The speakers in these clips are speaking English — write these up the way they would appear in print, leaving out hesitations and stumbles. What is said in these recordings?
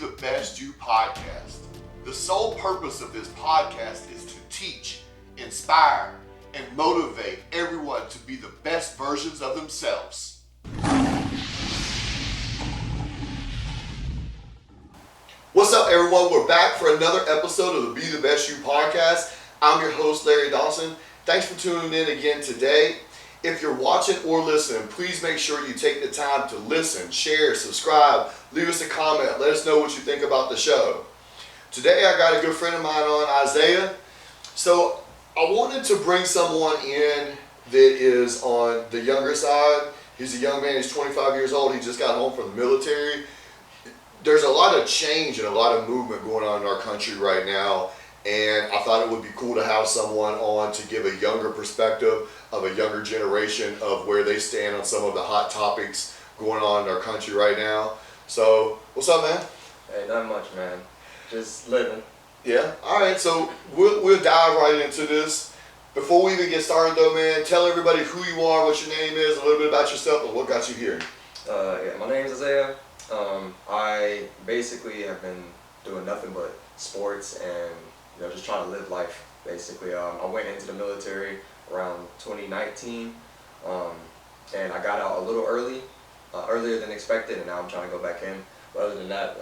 the Best You podcast. The sole purpose of this podcast is to teach, inspire, and motivate everyone to be the best versions of themselves. What's up, everyone? We're back for another episode of the Be the Best You podcast. I'm your host, Larry Dawson. Thanks for tuning in again today. If you're watching or listening, please make sure you take the time to listen, share, subscribe, leave us a comment, let us know what you think about the show. Today I got a good friend of mine on, Isaiah. So I wanted to bring someone in that is on the younger side. He's a young man, he's 25 years old, he just got home from the military. There's a lot of change and a lot of movement going on in our country right now. And I thought it would be cool to have someone on to give a younger perspective of a younger generation of where they stand on some of the hot topics going on in our country right now. So, what's up, man? Hey, not much, man. Just living. Yeah? Alright, so we'll dive right into this. Before we even get started though, man, tell everybody who you are, what your name is, a little bit about yourself, and what got you here. My name is Isaiah. I basically have been doing nothing but sports and just trying to live life, basically. I went into the military around 2019, and I got out a little earlier than expected, and now I'm trying to go back in. But other than that,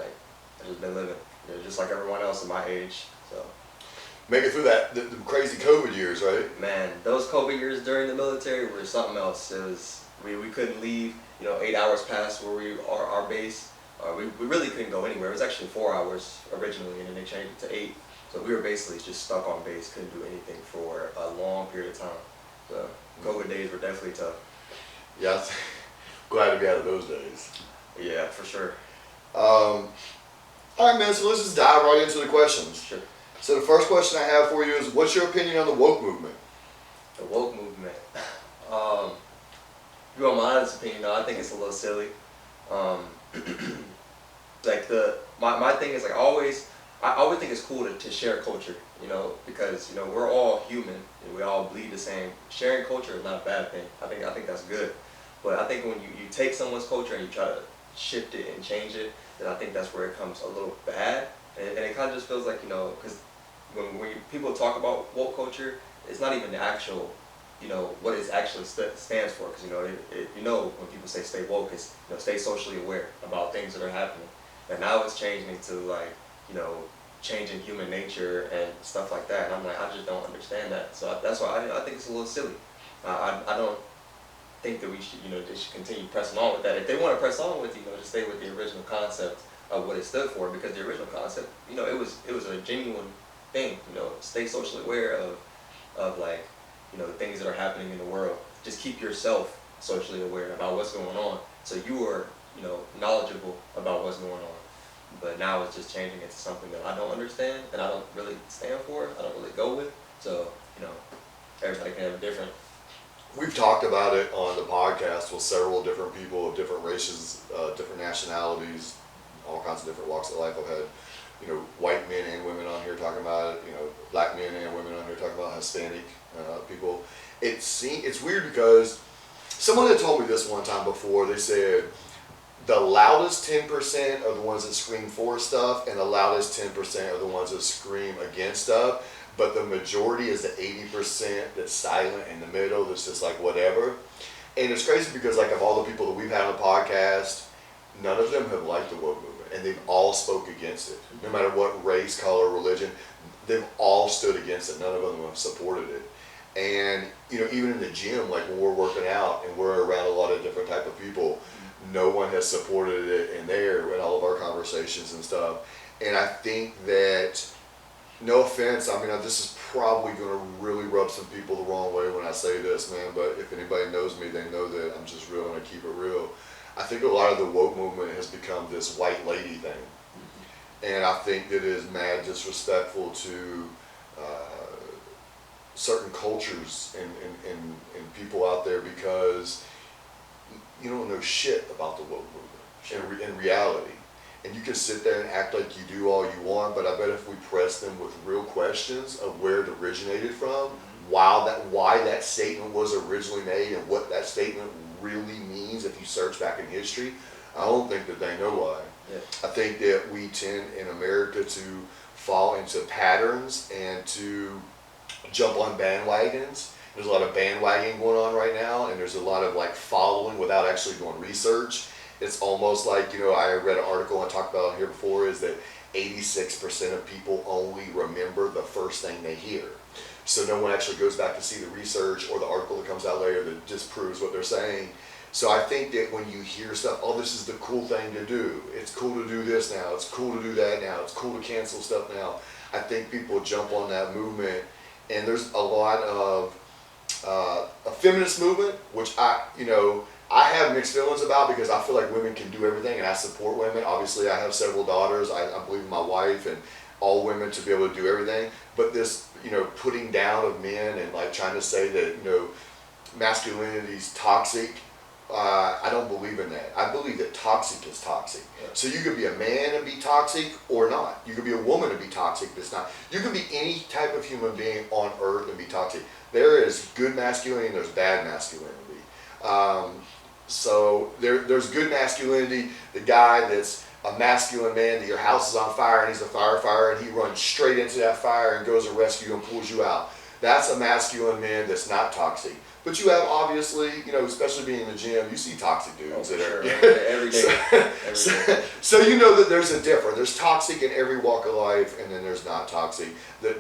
I've just been living, just like everyone else in my age. So Make it through the crazy COVID years, right? Man, those COVID years during the military were something else. It was we couldn't leave. 8 hours past where we are our base. We really couldn't go anywhere. It was actually 4 hours originally, and then they changed it to 8. So we were basically just stuck on base, couldn't do anything for a long period of time. So COVID days were definitely tough. Yeah, glad to be out of those days. Yeah, for sure. All right, man, so let's just dive right into the questions. Sure. So the first question I have for you is, what's your opinion on the woke movement? The woke movement. You want my honest opinion, though, I think it's a little silly. My thing is, I always think it's cool to share culture, because we're all human and we all bleed the same. Sharing culture is not a bad thing. I think that's good. But I think when you take someone's culture and you try to shift it and change it, then I think that's where it comes a little bad. And it kind of just feels like, because when people talk about woke culture, it's not even the actual, what it actually stands for. Because, when people say stay woke, it's, stay socially aware about things that are happening. And now it's changing to changing human nature and stuff like that. And I'm like, I just don't understand that. So that's why I think it's a little silly. I don't think that we should, they should continue pressing on with that. If they want to press on with, just stay with the original concept of what it stood for, because the original concept, it was a genuine thing, stay socially aware of the things that are happening in the world. Just keep yourself socially aware about what's going on, so you are, knowledgeable about what's going on. But now it's just changing into something that I don't understand, and I don't really stand for, I don't really go with. So, everybody can have a different. We've talked about it on the podcast with several different people of different races, different nationalities, all kinds of different walks of life. I've had, white men and women on here talking about it, black men and women on here talking about Hispanic people. It's weird because someone had told me this one time before. They said the loudest 10% are the ones that scream for stuff, and the loudest 10% are the ones that scream against stuff. But the majority is the 80% that's silent in the middle, that's just like whatever. And it's crazy because of all the people that we've had on the podcast, none of them have liked the woke movement, and they've all spoke against it. No matter what race, color, religion, they've all stood against it. None of them have supported it. And even in the gym, when we're working out and we're around a lot of different type of people, no one has supported it in there in all of our conversations and stuff. And I think that, no offense, this is probably going to really rub some people the wrong way when I say this, man, but if anybody knows me, they know that I'm just real and I keep it real. I think a lot of the woke movement has become this white lady thing. And I think that it is mad disrespectful to certain cultures and people out there, because you don't know shit about the woke movement in reality. And you can sit there and act like you do all you want, but I bet if we press them with real questions of where it originated from, why that statement was originally made, and what that statement really means if you search back in history, I don't think that they know why. Yeah. I think that we tend in America to fall into patterns and to jump on bandwagons. There's a lot of bandwagoning going on right now, and there's a lot of like following without actually doing research. It's almost like, I read an article and talked about it here before, is that 86% of people only remember the first thing they hear. So no one actually goes back to see the research or the article that comes out later that disproves what they're saying. So I think that when you hear stuff, oh, this is the cool thing to do. It's cool to do this now. It's cool to do that now. It's cool to cancel stuff now. I think people jump on that movement, and there's a lot of a feminist movement, which I have mixed feelings about, because I feel like women can do everything, and I support women. Obviously, I have several daughters. I believe in my wife and all women to be able to do everything. But this, putting down of men and like trying to say that, masculinity is toxic, I don't believe in that. I believe that toxic is toxic. Yeah. So you could be a man and be toxic or not. You could be a woman and be toxic, but it's not. You could be any type of human being on earth and be toxic. There is good masculinity and there's bad masculinity. So there's good masculinity, the guy that's a masculine man, that your house is on fire and he's a firefighter and he runs straight into that fire and goes to rescue you and pulls you out. That's a masculine man that's not toxic. But you have, obviously, especially being in the gym, you see toxic dudes that are every day. So you know that there's a difference. There's toxic in every walk of life, and then there's not toxic.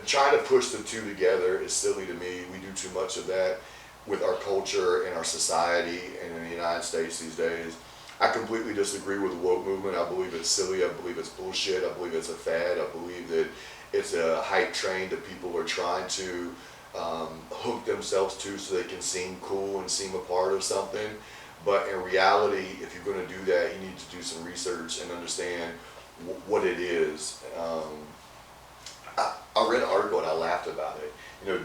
Trying to push the two together is silly to me. We do too much of that with our culture and our society and in the United States these days. I completely disagree with the woke movement. I believe it's silly. I believe it's bullshit. I believe it's a fad. I believe that it's a hype train that people are trying to hook themselves to so they can seem cool and seem a part of something. But in reality, if you're going to do that, you need to do some research and understand what it is. I read an article and I laughed about it.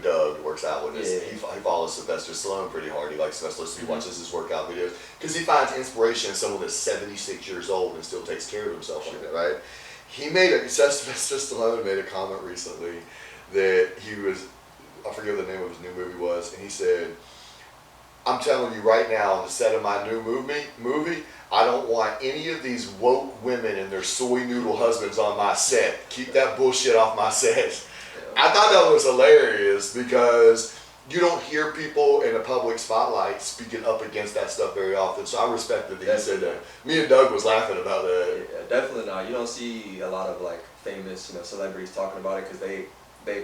Doug works out with us. Yeah. He follows Sylvester Stallone pretty hard. He likes Sylvester Stallone. He watches his workout videos because he finds inspiration in someone that's 76 years old and still takes care of himself like that, right? Sylvester Stallone made a comment recently that I forget what the name of his new movie was, and he said, I'm telling you right now, on the set of my new movie, I don't want any of these woke women and their soy noodle husbands on my set. Keep that bullshit off my set. I thought that was hilarious because you don't hear people in a public spotlight speaking up against that stuff very often. So I respected that he said that. Me and Doug was laughing about that. Yeah, definitely not. You don't see a lot of like famous, celebrities talking about it because they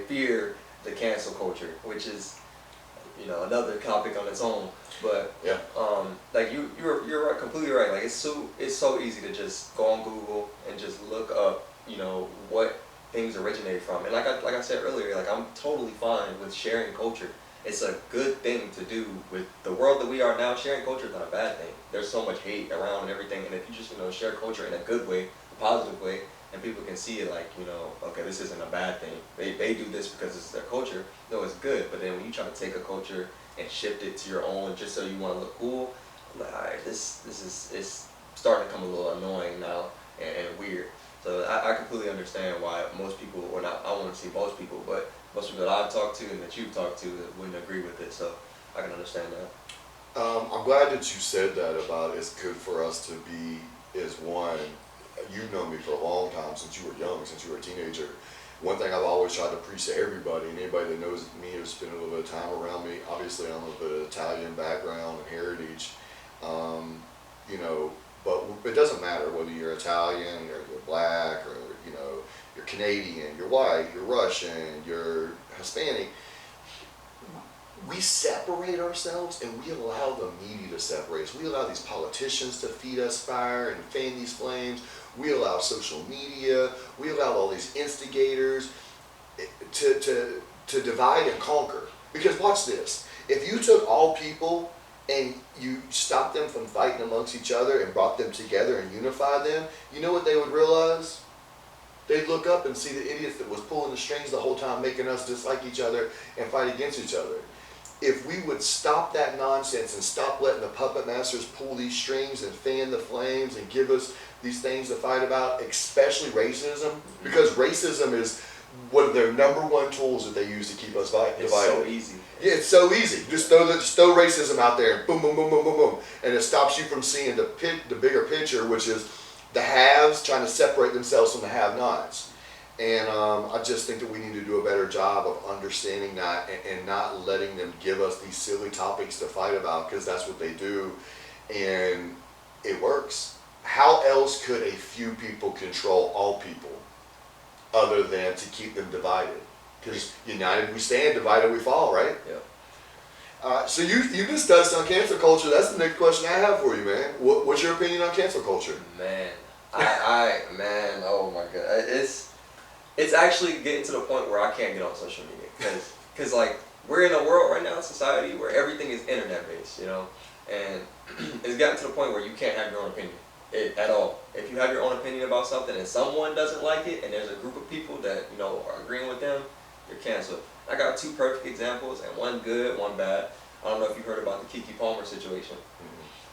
fear the cancel culture, which is, another topic on its own. But yeah, like you're right, completely right. Like it's so easy to just go on Google and just look up, what things originate from. And like I said earlier, like I'm totally fine with sharing culture. It's a good thing to do with the world that we are now. Sharing culture is not a bad thing. There's so much hate around and everything, and if you just share culture in a good way, a positive way, and people can see it like, okay, this isn't a bad thing. They do this because it's their culture. No, it's good. But then when you try to take a culture and shift it to your own just so you want to look cool, I'm like, all right, it's starting to come a little annoying now and weird. So I completely understand why most people, or not, I won't say most people, but most people that I've talked to and that you've talked to that wouldn't agree with it. So I can understand that. I'm glad that you said that about it's good for us to be as one. You've known me for a long time, since you were young, since you were a teenager. One thing I've always tried to preach to everybody, and anybody that knows me or spent a little bit of time around me, obviously I'm of an Italian background and heritage, but it doesn't matter whether you're Italian or you're black or, you're Canadian, you're white, you're Russian, you're Hispanic. We separate ourselves and we allow the media to separate us. We allow these politicians to feed us fire and fan these flames. We allow social media. We allow all these instigators to divide and conquer. Because watch this. If you took all people and you stopped them from fighting amongst each other and brought them together and unified them, you know what they would realize? They'd look up and see the idiots that was pulling the strings the whole time, making us dislike each other and fight against each other. If we would stop that nonsense and stop letting the puppet masters pull these strings and fan the flames and give us these things to fight about, especially racism, because racism is one of their number one tools that they use to keep us divided. It's so easy. Yeah, it's so easy. Just throw racism out there and boom, boom, boom, boom, boom, boom, and it stops you from seeing the bigger picture, which is the haves trying to separate themselves from the have-nots. And I just think that we need to do a better job of understanding that and not letting them give us these silly topics to fight about, because that's what they do, and it works. How else could a few people control all people other than to keep them divided? Because united we stand, divided we fall, right? Yeah. So you just touched on cancel culture. That's the next question I have for you, man. What's your opinion on cancel culture? Man, man, oh my god, it's actually getting to the point where I can't get on social media because like we're in a world right now, society where everything is internet based, you know, and it's gotten to the point where you can't have your own opinion at all. If you have your own opinion about something and someone doesn't like it, and there's a group of people that are agreeing with them, you're canceled. I got two perfect examples, and one good, one bad. I don't know if you heard about the Keke Palmer situation.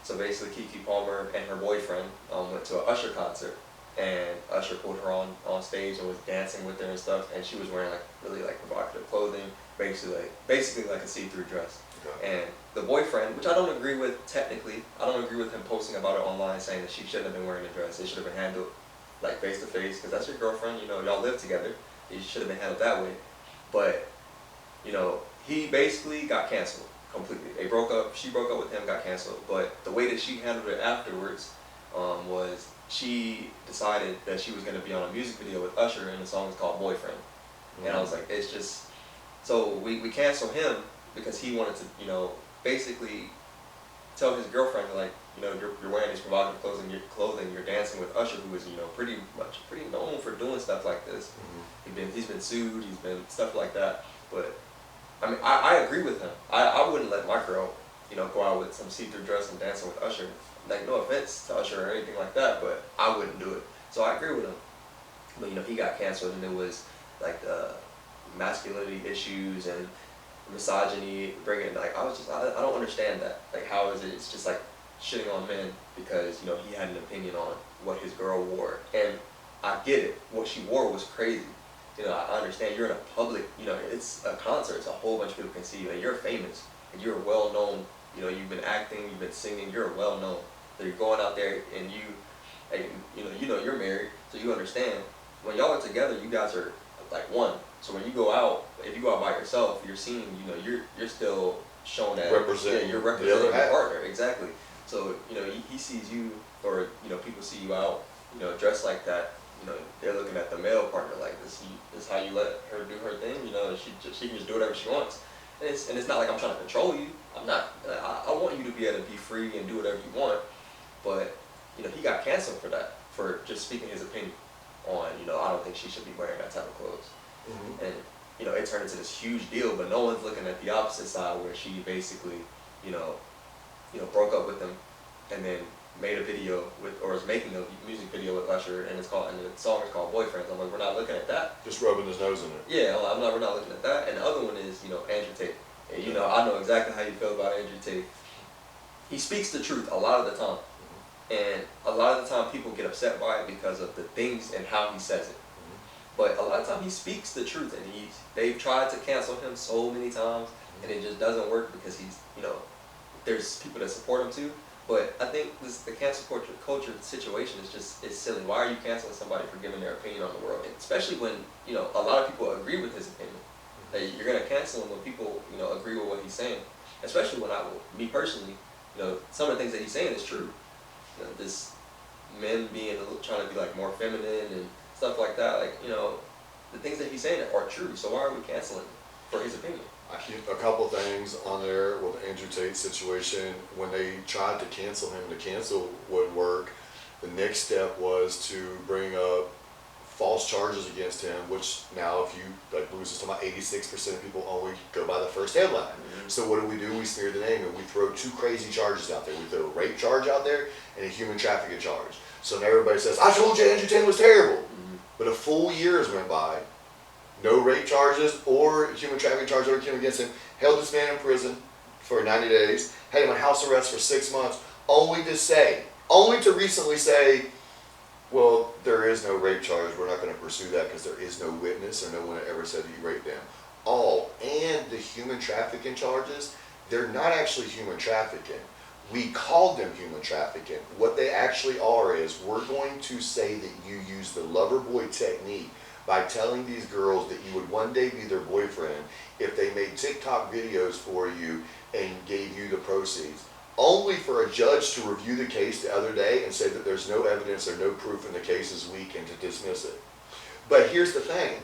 So basically, Keke Palmer and her boyfriend went to an Usher concert, and Usher pulled her on stage and was dancing with her and stuff, and she was wearing like really like provocative clothing, basically like a see-through dress. Okay. And the boyfriend, which I don't agree with technically, I don't agree with him posting about it online saying that she shouldn't have been wearing a dress. It should have been handled like face to face, because that's your girlfriend. Y'all live together. It should have been handled that way. But he basically got canceled completely. They broke up. She broke up with him, got canceled. But the way that she handled it afterwards was she decided that she was going to be on a music video with Usher, and the song is called Boyfriend. Mm-hmm. And I was like, it's just, so we canceled him because he wanted to, basically tell his girlfriend, like, you're wearing these provocative clothing, you're dancing with Usher, who is, pretty known for doing stuff like this. Mm-hmm. He's been sued, he's been stuff like that. But I mean, I agree with him. I wouldn't let my girl, go out with some see-through dress and dancing with Usher. Like, no offense to Usher or anything like that, but I wouldn't do it. So I agree with him. But he got canceled, and it was like the masculinity issues and misogyny, bringing like I don't understand that. Like, how is it? It's just like shitting on men because he had an opinion on what his girl wore, and I get it. What she wore was crazy. I understand you're in a public. It's a concert. It's a whole bunch of people can see you, and you're famous, and you're well known. You've been acting, you've been singing. You're well known. So you're going out there, and you're married, so you understand. When y'all are together, you guys are like one. So when you go out, if you go out by yourself, you're seen, you're still shown that you're representing your partner. Exactly. So, he sees you, or, people see you out, dressed like that, they're looking at the male partner like this is how you let her do her thing, she can just do whatever she wants. And it's not like I'm trying to control you. I'm not, I want you to be able to be free and do whatever you want. But, he got canceled for that, for just speaking his opinion on, I don't think she should be wearing that type of clothes. Mm-hmm. And it turned into this huge deal, but no one's looking at the opposite side where she basically, broke up with him, and then made a video or is making a music video with Usher, and the song is called Boyfriends. I'm like, we're not looking at that. Just rubbing his nose in it. Yeah, we're not looking at that. And the other one is, Andrew Tate. And, I know exactly how you feel about Andrew Tate. He speaks the truth a lot of the time. And a lot of the time people get upset by it because of the things and how he says it. But a lot of times he speaks the truth, and they've tried to cancel him so many times, and it just doesn't work because he's, there's people that support him too. But I think the cancel culture situation is silly. Why are you canceling somebody for giving their opinion on the world? And especially when, a lot of people agree with his opinion. That you're going to cancel him when people, agree with what he's saying. Especially when me personally, some of the things that he's saying is true. This men trying to be like more feminine and stuff like that, like, the things that he's saying are true, so why are we canceling him for his opinion? A couple things on there with the Andrew Tate situation. When they tried to cancel him, the cancel wouldn't work. The next step was to bring up false charges against him, which now, if you, like Lewis was talking about, 86% of people only go by the first headline. Mm-hmm. So what do? We smear the name, and we throw two crazy charges out there. We throw a rape charge out there and a human trafficking charge. So now everybody says, I told you Andrew Tate was terrible. Mm-hmm. But a full year has went by. No rape charges or human trafficking charges ever came against him. Held this man in prison for 90 days. Had him on house arrest for 6 months. Only to recently say, Well, there is no rape charge. We're not going to pursue that because there is no witness or no one ever said you raped them. And the human trafficking charges, they're not actually human trafficking. We called them human trafficking. What they actually are is we're going to say that you use the lover boy technique by telling these girls that you would one day be their boyfriend if they made TikTok videos for you and gave you the proceeds. Only for a judge to review the case the other day and say that there's no evidence or no proof and the case is weak and to dismiss it. But here's the thing.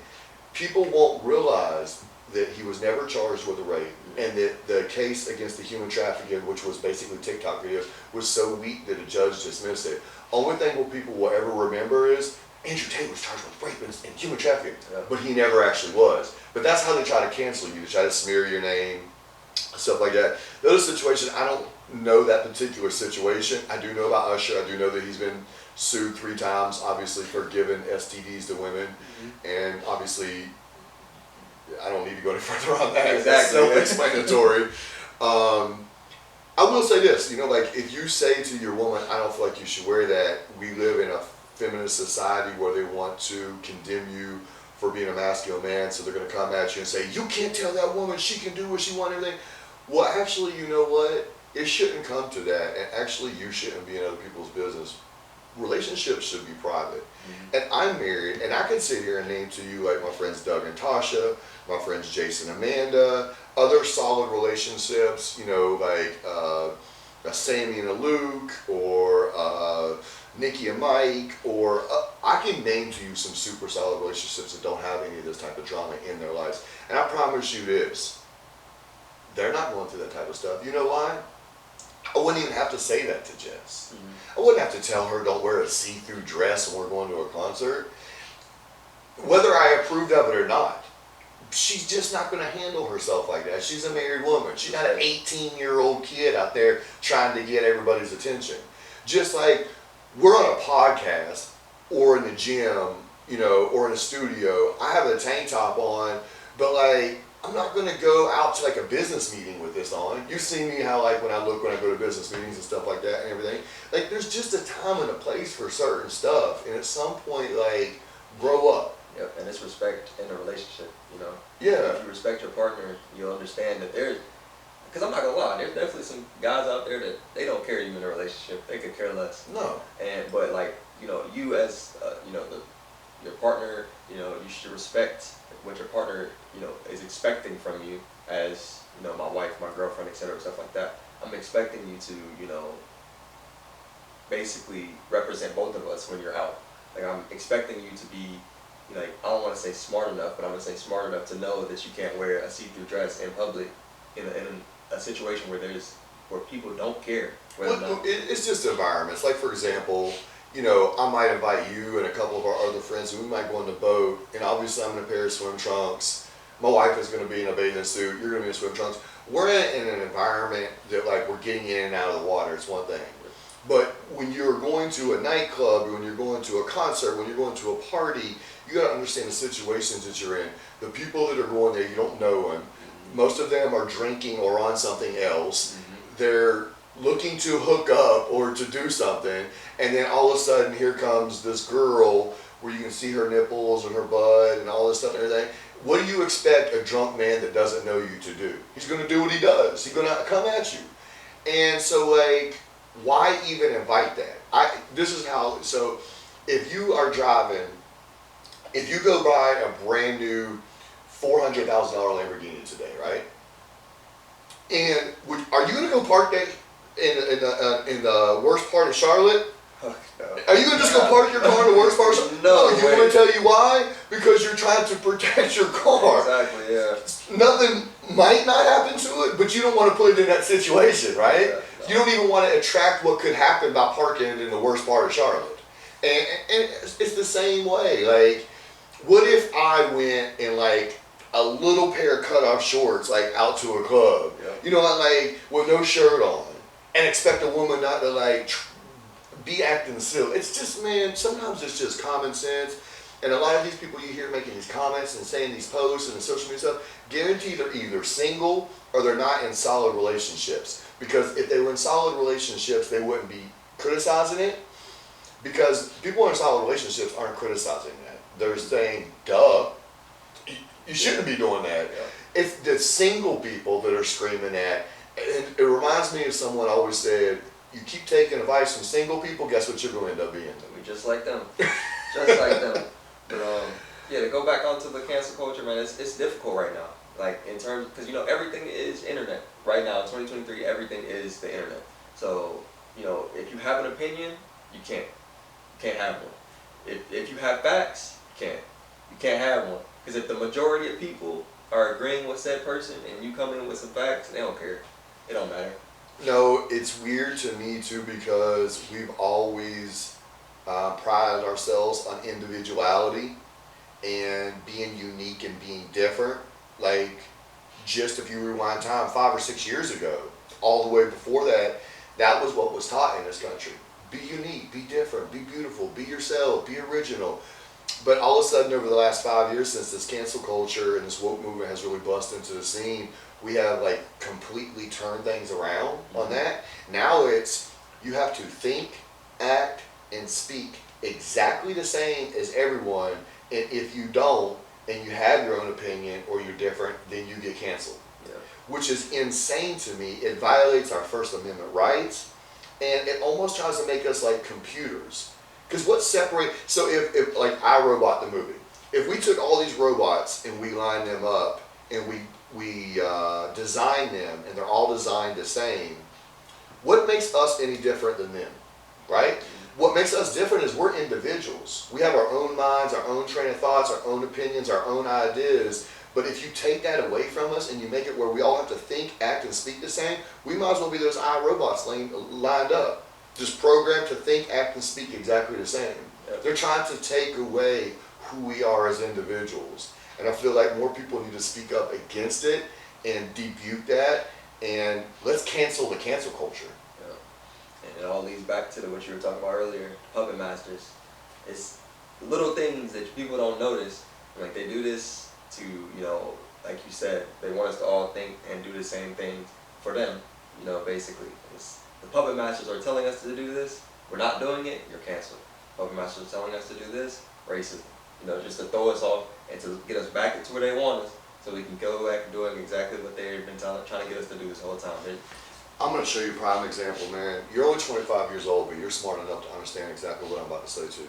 People won't realize that he was never charged with a rape and that the case against the human trafficking, which was basically TikTok videos, was so weak that a judge dismissed it. Only thing what people will ever remember is Andrew Tate was charged with rape and human trafficking, but he never actually was. But that's how they try to cancel you. They try to smear your name, stuff like that. The other situation, I don't know that particular situation. I do know about Usher. I do know that he's been sued 3 times, obviously, for giving STDs to women. And obviously, I don't need to go any further on that. Exactly. It's self-explanatory. I will say this, like if you say to your woman, I don't feel like you should wear that, we live in a feminist society where they want to condemn you for being a masculine man, so they're going to come at you and say, you can't tell that woman she can do what she wants, everything. Well, actually, you know what? It shouldn't come to that, and actually you shouldn't be in other people's business. Relationships should be private. And I'm married, and I can sit here and name to you like my friends Doug and Tasha, my friends Jason and Amanda, other solid relationships, like a Sammy and a Luke, or Nikki and Mike, or I can name to you some super solid relationships that don't have any of this type of drama in their lives. And I promise you this, they're not going through that type of stuff. You know why? I wouldn't even have to say that to Jess. I wouldn't have to tell her don't wear a see-through dress when we're going to a concert. Whether I approved of it or not, she's just not going to handle herself like that. She's a married woman. She's not an 18-year-old kid out there trying to get everybody's attention. Just like we're on a podcast or in the gym, or in a studio, I have a tank top on, but like, I'm not going to go out to like a business meeting with this on. You see me how like when I go to business meetings and stuff like that and everything. Like there's just a time and a place for certain stuff. And at some point, like, grow up. Yep, and it's respect in a relationship, Yeah. If you respect your partner, you'll understand that because I'm not going to lie, there's definitely some guys out there that they don't care you in a relationship. They could care less. No. But like, you as, your partner, you should respect what your partner, is expecting from you as, my wife, my girlfriend, etc., stuff like that. I'm expecting you to, basically represent both of us when you're out. Like I'm expecting you to be, like, I don't want to say smart enough, but I'm going to say smart enough to know that you can't wear a see-through dress in public in a situation where people don't care. Well, it's just environments. Like for example, I might invite you and a couple of our other friends, and we might go on the boat, and obviously I'm in a pair of swim trunks. My wife is going to be in a bathing suit. You're going to be in swim trunks. We're in an environment that like we're getting in and out of the water. It's one thing. But when you're going to a nightclub, or when you're going to a concert, when you're going to a party, you got to understand the situations that you're in. The people that are going there, you don't know them. Most of them are drinking or on something else. They're looking to hook up or to do something, and then all of a sudden here comes this girl where you can see her nipples and her butt and all this stuff and everything. What do you expect a drunk man that doesn't know you to do? He's going to do what he does. He's going to come at you. And so like, why even invite that? This is how, so if you are driving, if you go buy a brand new $400,000 Lamborghini today, right? And are you going to go park that in the worst part of Charlotte? Oh, no. Are you going to just go park your car in the worst part of Charlotte? No, You want to tell you why? Because you're trying to protect your car. Exactly, yeah. Nothing might not happen to it, but you don't want to put it in that situation, right? Yeah, no. You don't even want to attract what could happen by parking it in the worst part of Charlotte. And it's the same way. Like, what if I went in like a little pair of cut-off shorts, like out to a club, Yeah. like with no shirt on, and expect a woman not to like be acting silly? It's just, man, sometimes it's just common sense. And a lot of these people you hear making these comments and saying these posts and the social media stuff, guarantee they're either single or they're not in solid relationships. Because if they were in solid relationships, they wouldn't be criticizing it. Because people in solid relationships aren't criticizing that. They're saying, duh, you shouldn't be doing that. Yeah. It's the single people that are screaming at. And it reminds me of someone always said, you keep taking advice from single people, guess what you're going to end up being? We just like them, just like them. But yeah, to go back onto the cancel culture, man, it's difficult right now. Like in terms, because everything is internet right now. In 2023, everything is the internet. So if you have an opinion, you can't have one. If you have facts, you can't have one. Because if the majority of people are agreeing with said person and you come in with some facts, they don't care. It don't matter. No, it's weird to me too because we've always prided ourselves on individuality and being unique and being different. Like, just if you rewind time 5 or 6 years ago, all the way before that, that was what was taught in this country. Be unique, be different, be beautiful, be yourself, be original. But all of a sudden, over the last 5 years, since this cancel culture and this woke movement has really busted into the scene, we have like completely turned things around on that. Now it's, you have to think, act, and speak exactly the same as everyone. And if you don't, and you have your own opinion or you're different, then you get canceled. Yeah. Which is insane to me. It violates our First Amendment rights, and it almost tries to make us like computers. Because what separates, so if like iRobot the movie, if we took all these robots and we lined them up and we designed them and they're all designed the same, what makes us any different than them, right? What makes us different is we're individuals. We have our own minds, our own train of thoughts, our own opinions, our own ideas. But if you take that away from us and you make it where we all have to think, act, and speak the same, we might as well be those iRobots lined up. Just programmed to think, act, and speak exactly the same. Yep. They're trying to take away who we are as individuals. And I feel like more people need to speak up against it and debut that. And let's cancel the cancel culture. And it all leads back to what you were talking about earlier, puppet masters. It's little things that people don't notice. Like they do this to, like you said, they want us to all think and do the same things for them, basically. The puppet masters are telling us to do this, we're not doing it, you're canceled. Puppet masters are telling us to do this, racism. Just to throw us off and to get us back into where they want us so we can go back and doing exactly what they've been trying to get us to do this whole time. I'm going to show you a prime example, man. You're only 25 years old, but you're smart enough to understand exactly what I'm about to say to you.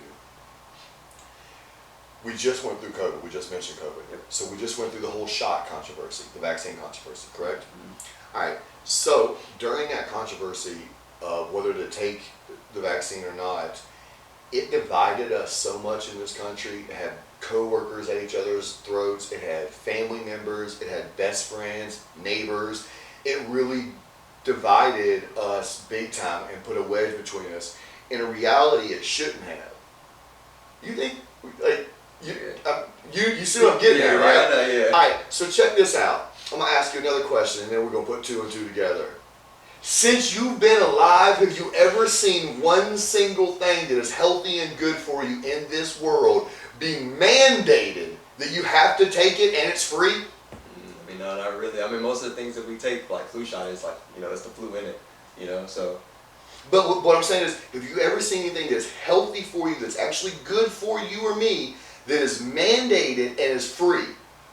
We just went through COVID. We just mentioned COVID. Yep. So we just went through the whole shot controversy, the vaccine controversy, correct? Mm-hmm. All right. So during that controversy of whether to take the vaccine or not, it divided us so much in this country. It had co-workers at each other's throats. It had family members. It had best friends, neighbors. It really divided us big time and put a wedge between us. In reality, it shouldn't have. You think, like, you see what I'm getting at, right? I know, yeah. All right, so check this out. I'm going to ask you another question, and then we're going to put 2 and 2 together. Since you've been alive, have you ever seen one single thing that is healthy and good for you in this world being mandated that you have to take it and it's free? No, not really. I mean, most of the things that we take, like flu shot, is like, it's the flu in it, so. But what I'm saying is, have you ever seen anything that's healthy for you, that's actually good for you or me, that is mandated and is free?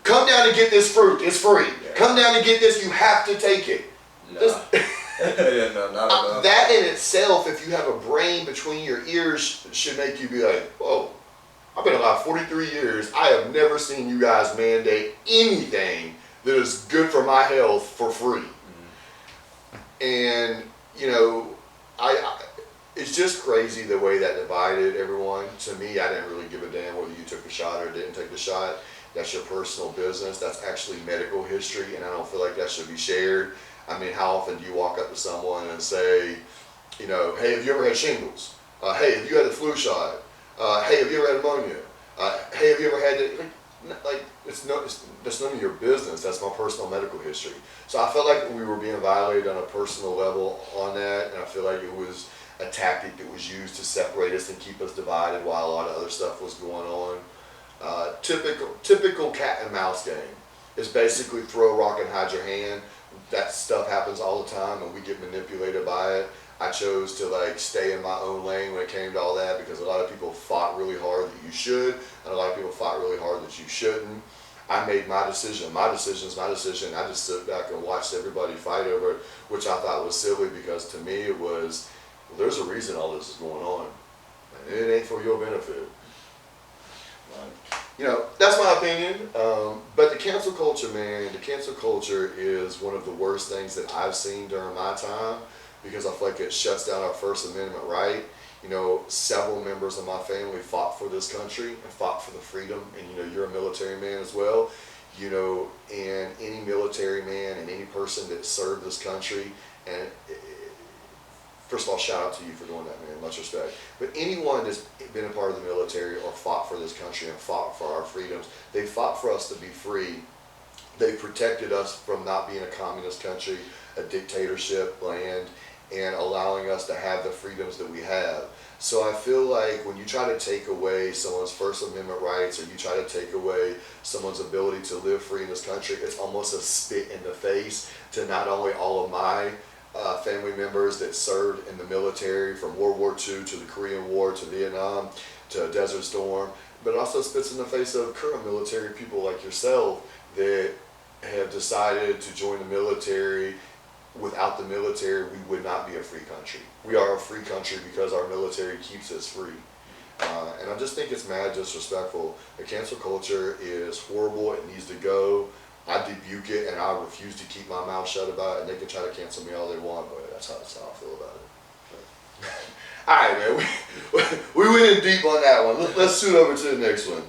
Come down and get this fruit, it's free. Yeah. Come down and get this, you have to take it. No. Yeah, no, not at all. That in itself, if you have a brain between your ears, should make you be like, whoa, I've been alive 43 years, I have never seen you guys mandate anything that is good for my health for free. Mm-hmm. And, it's just crazy the way that divided everyone. To me, I didn't really give a damn whether you took the shot or didn't take the shot. That's your personal business. That's actually medical history, and I don't feel like that should be shared. I mean, how often do you walk up to someone and say, hey, have you ever had shingles? Hey, have you had the flu shot? Hey, have you ever had pneumonia? Hey, have you ever had it? That's none of your business. That's my personal medical history. So I felt like we were being violated on a personal level on that, and I feel like it was a tactic that was used to separate us and keep us divided while a lot of other stuff was going on. Typical cat and mouse game. It's basically throw a rock and hide your hand. That stuff happens all the time, and we get manipulated by it. I chose to like stay in my own lane when it came to all that, because a lot of people fought really hard that you should, and a lot of people fought really hard that you shouldn't. I made my decision. My decision's my decision. I just sit back and watched everybody fight over it, which I thought was silly, because to me it was, well, there's a reason all this is going on, and it ain't for your benefit. You know, that's my opinion. But the cancel culture, man, the cancel culture is one of the worst things that I've seen during my time, because I feel like it shuts down our First Amendment right. You know, several members of my family fought for this country and fought for the freedom, and you know, you're a military man as well. You know, and any military man and any person that served this country, and first of all, shout out to you for doing that, man. Much respect. But anyone that's been a part of the military or fought for this country and fought for our freedoms, they fought for us to be free. They protected us from not being a communist country, a dictatorship land, and allowing us to have the freedoms that we have. So I feel like when you try to take away someone's First Amendment rights, or you try to take away someone's ability to live free in this country, it's almost a spit in the face to not only all of my family members that served in the military from World War II to the Korean War to Vietnam to Desert Storm, but it also spits in the face of current military people like yourself that have decided to join the military. Without the military, we would not be a free country. We are a free country because our military keeps us free. And I just think it's mad disrespectful. The cancel culture is horrible. It needs to go. I rebuke it, and I refuse to keep my mouth shut about it. And they can try to cancel me all they want, but that's how I feel about it. All right, man. We went in deep on that one. Let's shoot over to the next one.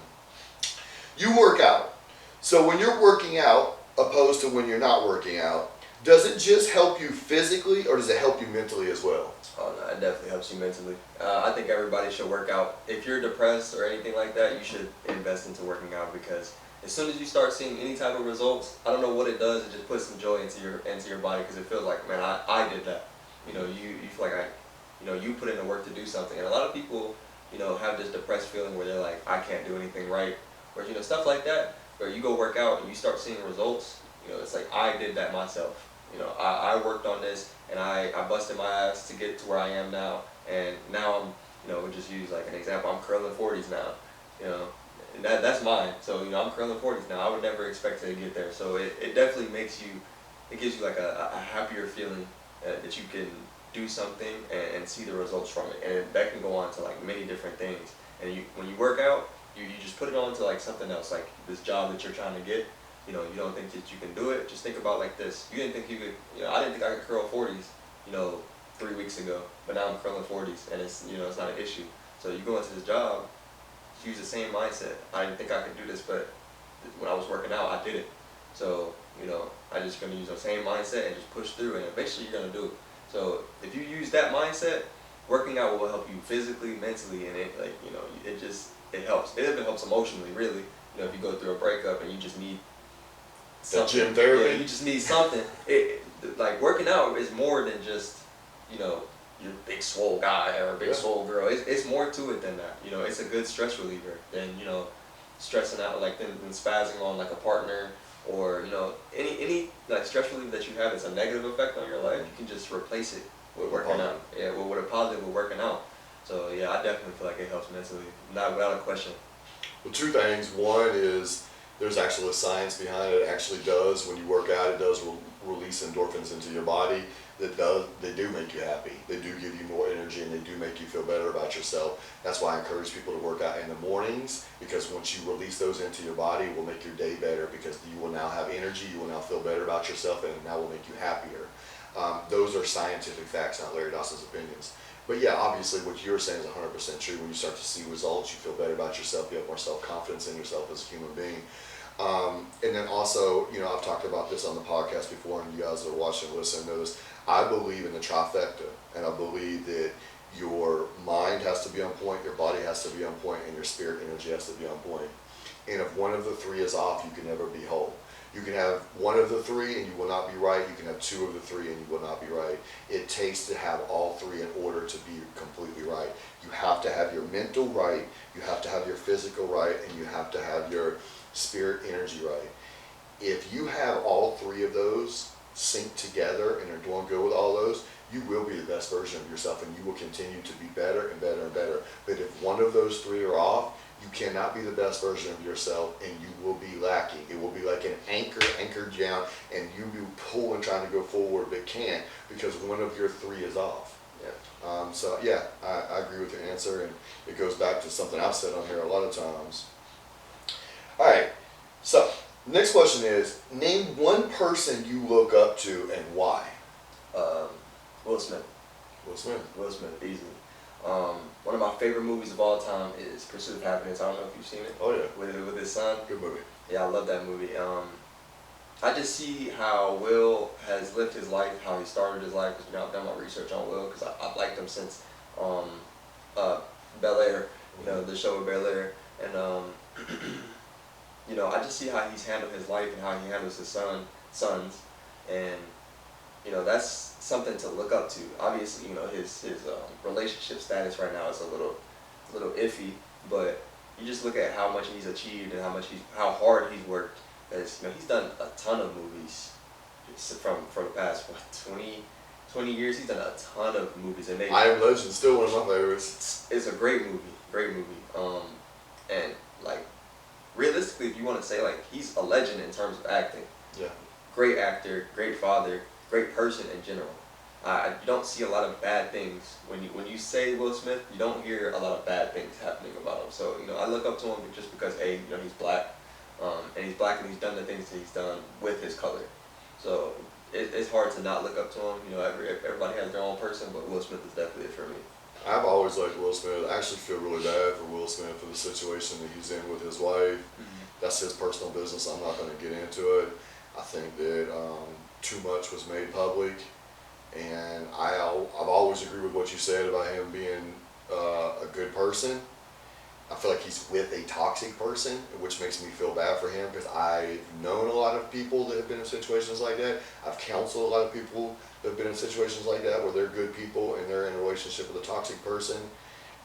You work out. So when you're working out, opposed to when you're not working out, does it just help you physically, or does it help you mentally as well? Oh no, it definitely helps you mentally. I think everybody should work out. If you're depressed or anything like that, you should invest into working out, because as soon as you start seeing any type of results, I don't know what it does, it just puts some joy into your body, because it feels like, man, I did that. You know, you feel like you put in the work to do something. And a lot of people, you know, have this depressed feeling where they're like, I can't do anything right, or you know, stuff like that. Where you go work out and you start seeing results, you know, it's like, I did that myself. You know, I worked on this, and I busted my ass to get to where I am now, and now I'm, you know, we'll just use like an example, I'm curling 40s now, you know, and that's mine. So, you know, I'm curling 40s now. I would never expect to get there. So it definitely makes you, it gives you like a happier feeling that you can do something and see the results from it. And that can go on to like many different things. And when you work out, you just put it on to like something else, like this job that you're trying to get. You know, you don't think that you can do it. Just think about like this. You didn't think you could, you know, I didn't think I could curl 40s, you know, 3 weeks ago. But now I'm curling 40s, and it's, you know, it's not an issue. So you go into this job, use the same mindset. I didn't think I could do this, but when I was working out, I did it. So, you know, I just gonna use the same mindset and just push through, and eventually you're gonna do it. So if you use that mindset, working out will help you physically, mentally, and it, like, you know, it helps. It even helps emotionally, really. You know, if you go through a breakup and you just need something, gym therapy. yeah, you just need something. Like working out is more than just, you know, your big swole guy or a big swole girl. It's more to it than that. You know, it's a good stress reliever than, you know, stressing out like than spazzing on like a partner, or you know, any like stress reliever that you have that's a negative effect on your life. You can just replace it with working out. Yeah, with a positive with working out. So yeah, I definitely feel like it helps mentally, not without a question. Well, two things. One is there's actually science behind it. It actually does, when you work out, it does release endorphins into your body they do make you happy. They do give you more energy, and they do make you feel better about yourself. That's why I encourage people to work out in the mornings, because once you release those into your body, it will make your day better, because you will now have energy, you will now feel better about yourself, and now will make you happier. Those are scientific facts, not Larry Dawson's opinions. But yeah, obviously what you're saying is 100% true. When you start to see results, you feel better about yourself, you have more self-confidence in yourself as a human being. And then also, you know, I've talked about this on the podcast before, and you guys that are watching and listening know this. I believe in the trifecta, and I believe that your mind has to be on point, your body has to be on point, and your spirit energy has to be on point. And if one of the three is off, you can never be whole. You can have one of the three and you will not be right. You can have two of the three and you will not be right. It takes to have all three in order to be completely right. You have to have your mental right, you have to have your physical right, and you have to have your spirit energy right. If you have all three of those sync together and are doing good with all those, you will be the best version of yourself, and you will continue to be better and better and better. But if one of those three are off, you cannot be the best version of yourself, and you will be lacking. It will be like an anchor anchored down, and you be pulling trying to go forward but can't because one of your three is off. Yeah. So yeah, I agree with your answer, and it goes back to something I've said on here a lot of times. All right, so next question is, name one person you look up to and why. Will Smith. Will Smith. Will Smith, easily. One of my favorite movies of all time is Pursuit of Happiness. I don't know if you've seen it. Oh yeah. With his son. Good movie. Yeah, I love that movie. I just see how Will has lived his life, how he started his life. Because I've done my research on Will because I've liked him since Bel Air, the show with Bel Air, and I just see how he's handled his life and how he handles his sons, and that's something to look up to. Obviously, his relationship status right now is a little iffy, but you just look at how much he's achieved and how hard he's worked. As he's done a ton of movies from the past 20 years. He's done a ton of movies, and I Am Legend, still one of my favorites. It's a great movie. And like realistically, if you want to say, like, he's a legend in terms of acting. Yeah. Great actor, great father, great person in general. You don't see a lot of bad things when you say Will Smith. You don't hear a lot of bad things happening about him. So I look up to him just because he's black, and he's black, and he's done the things that he's done with his color. So it's hard to not look up to him. Everybody has their own person, but Will Smith is definitely it for me. I've always liked Will Smith. I actually feel really bad for Will Smith for the situation that he's in with his wife. Mm-hmm. That's his personal business. I'm not going to get into it. I think that too much was made public, and I've always agreed with what you said about him being a good person. I feel like he's with a toxic person, which makes me feel bad for him because I've known a lot of people that have been in situations like that. I've counseled a lot of people that have been in situations like that where they're good people and they're in a relationship with a toxic person.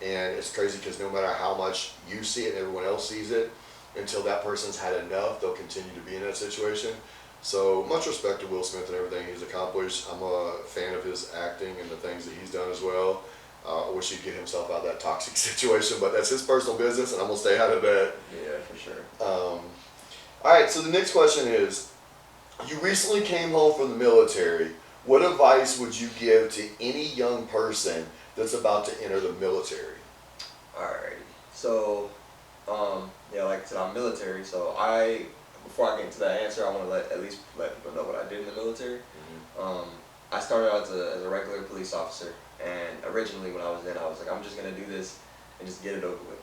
And it's crazy because no matter how much you see it and everyone else sees it, until that person's had enough, they'll continue to be in that situation. So much respect to Will Smith and everything he's accomplished. I'm a fan of his acting and the things that he's done as well. I wish he'd get himself out of that toxic situation, but that's his personal business, and I'm going to stay out of that. Yeah, for sure. All right, so the next question is, you recently came home from the military. What advice would you give to any young person that's about to enter the military? Alrighty. So, like I said, I'm military, so before I get into that answer, I want to at least let people know what I did in the military. Mm-hmm. I started out as a regular police officer. And originally when I was in, I was like, I'm just going to do this and just get it over with.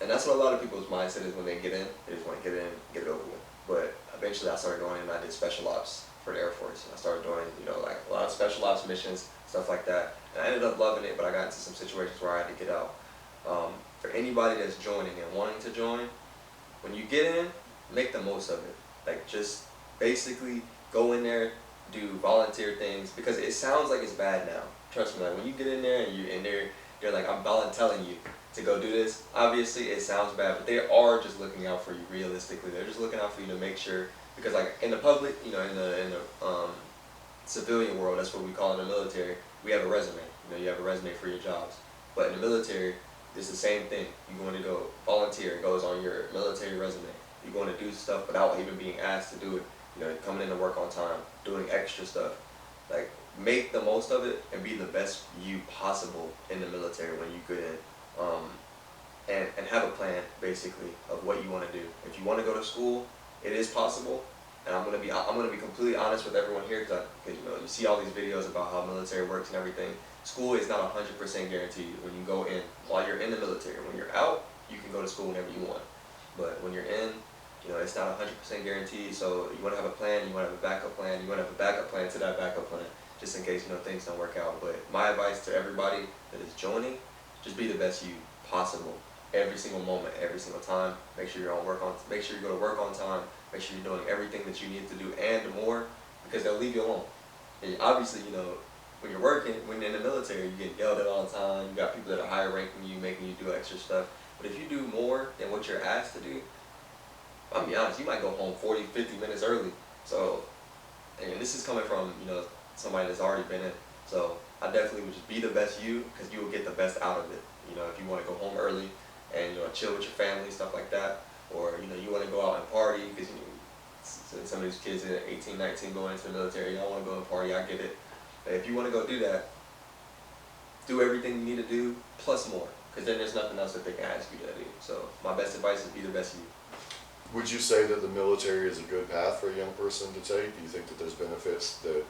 And that's what a lot of people's mindset is when they get in. They just want to get in, get it over with. But eventually I started going in and I did special ops for the Air Force. And I started doing, like a lot of special ops missions, stuff like that. And I ended up loving it, but I got into some situations where I had to get out. For anybody that's joining and wanting to join, when you get in, make the most of it. Like, just basically go in there, do volunteer things, because it sounds like it's bad now. Trust me, like when you get in there and you're in there, you're like, I'm telling you to go do this. Obviously, it sounds bad, but they are just looking out for you realistically. They're just looking out for you to make sure, because like in the public, in the civilian world, that's what we call in the military, we have a resume. You have a resume for your jobs. But in the military, it's the same thing. You're going to go volunteer. It goes on your military resume. You're going to do stuff without even being asked to do it. Coming in to work on time, doing extra stuff. Like, make the most of it and be the best you possible in the military when you get in. And have a plan, basically, of what you want to do. If you want to go to school, it is possible. And I'm gonna be completely honest with everyone here, because you see all these videos about how military works and everything. School is not 100% guaranteed when you go in. While you're in the military, when you're out, you can go to school whenever you want. But when you're in, it's not 100% guaranteed. So you want to have a plan. You want to have a backup plan. You want to have a backup plan to that backup plan, just in case things don't work out. But my advice to everybody that is joining, just be the best you possible. Every single moment, every single time. Make sure you go to work on time. Make sure you're doing everything that you need to do and more, because they'll leave you alone. And obviously, when you're working, when you're in the military, you get yelled at all the time. You got people that are higher ranking you, making you do extra stuff. But if you do more than what you're asked to do, I'll be honest, you might go home 40, 50 minutes early. So, and this is coming from, somebody that's already been in. So I definitely would just be the best you, because you will get the best out of it. You know, if you want to go home early and chill with your family, stuff like that, or you want to go out and party, because some of these kids at 18, 19 going into the military, y'all want to go and party, I get it. But if you want to go do that, do everything you need to do plus more, because then there's nothing else that they can ask you to do. So my best advice is be the best you. Would you say that the military is a good path for a young person to take? Do you think that there's benefits that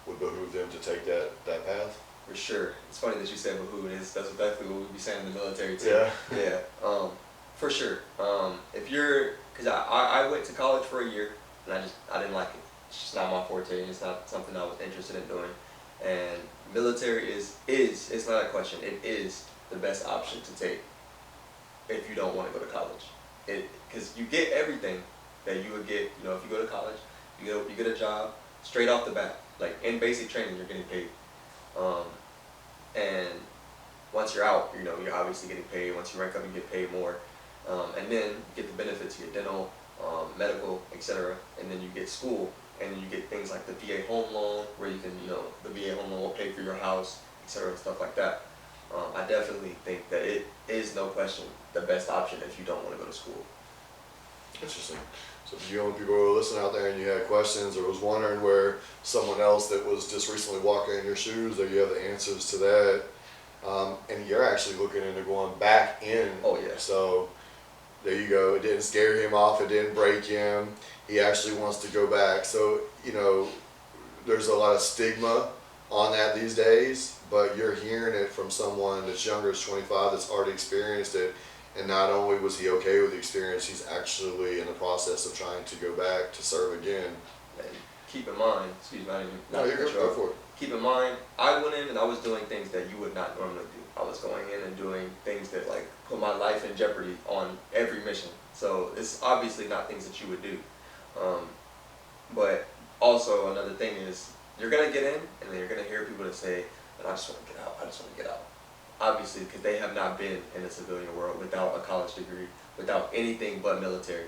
would behoove them to take that path? For sure. It's funny that you said behoove. That's exactly what we'd be saying in the military too. Yeah. Yeah. For sure. If you're, because I went to college for a year and I didn't like it. It's just not my forte. It's not something I was interested in doing. And military is it's not a question. It is the best option to take if you don't want to go to college. Because you get everything that you would get, if you go to college, you get a job straight off the bat. Like in basic training, you're getting paid. And once you're out, you're obviously getting paid. Once you rank up, you get paid more. And then you get the benefits, you get dental, medical, etc. And then you get school, and then you get things like the VA home loan, where you can, the VA home loan will pay for your house, etc. Stuff like that. I definitely think that it is, no question, the best option if you don't want to go to school. Interesting. So if you young people were listening out there and you had questions or was wondering where someone else that was just recently walking in your shoes, there you have the answers to that. And you're actually looking into going back in. Oh yeah. So there you go. It didn't scare him off. It didn't break him. He actually wants to go back. So, there's a lot of stigma on that these days, but you're hearing it from someone that's younger, as 25, that's already experienced it. And not only was he okay with the experience, he's actually in the process of trying to go back to serve again. And keep in mind, excuse me, No, you're good. Go for it. Keep in mind, I went in and I was doing things that you would not normally do. I was going in and doing things that put my life in jeopardy on every mission. So it's obviously not things that you would do. But also another thing is, you're gonna get in and then you're gonna hear people that say, "I just want to get out. I just want to get out." Obviously, because they have not been in the civilian world without a college degree, without anything but military.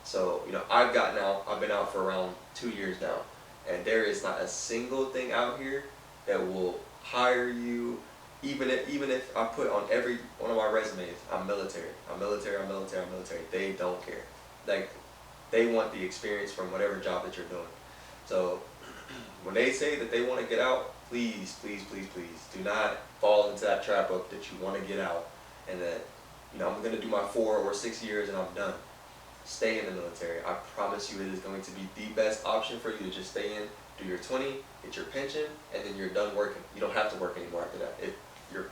So, I've been out for around 2 years now, and there is not a single thing out here that will hire you, even if I put on every one of my resumes, I'm military, I'm military, I'm military, I'm military. They don't care. They want the experience from whatever job that you're doing. So, when they say that they want to get out, please, please, please, please do not fall into that trap of that you want to get out and that, I'm going to do my 4 or 6 years and I'm done. Stay in the military. I promise you it is going to be the best option for you to just stay in, do your 20, get your pension, and then you're done working. You don't have to work anymore after that.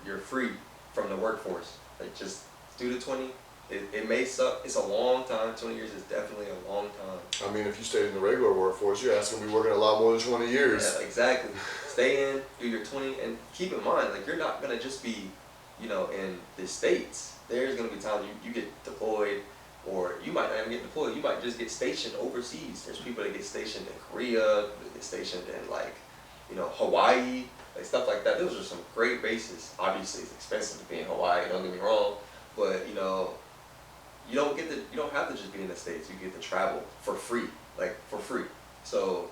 You're free from the workforce. Just do the 20. It may suck. It's a long time. 20 years is definitely a long time. I mean, if you stayed in the regular workforce, you're asking to be working a lot more than 20 years. Yeah, exactly. Stay in, do your 20, and keep in mind, you're not going to just be, in the States. There's going to be times you get deployed, or you might not even get deployed. You might just get stationed overseas. There's people that get stationed in Korea, that get stationed in, Hawaii, stuff like that. Those are some great bases. Obviously, it's expensive to be in Hawaii, don't get me wrong, but, you don't have to just be in the States. You get to travel for free, for free. So,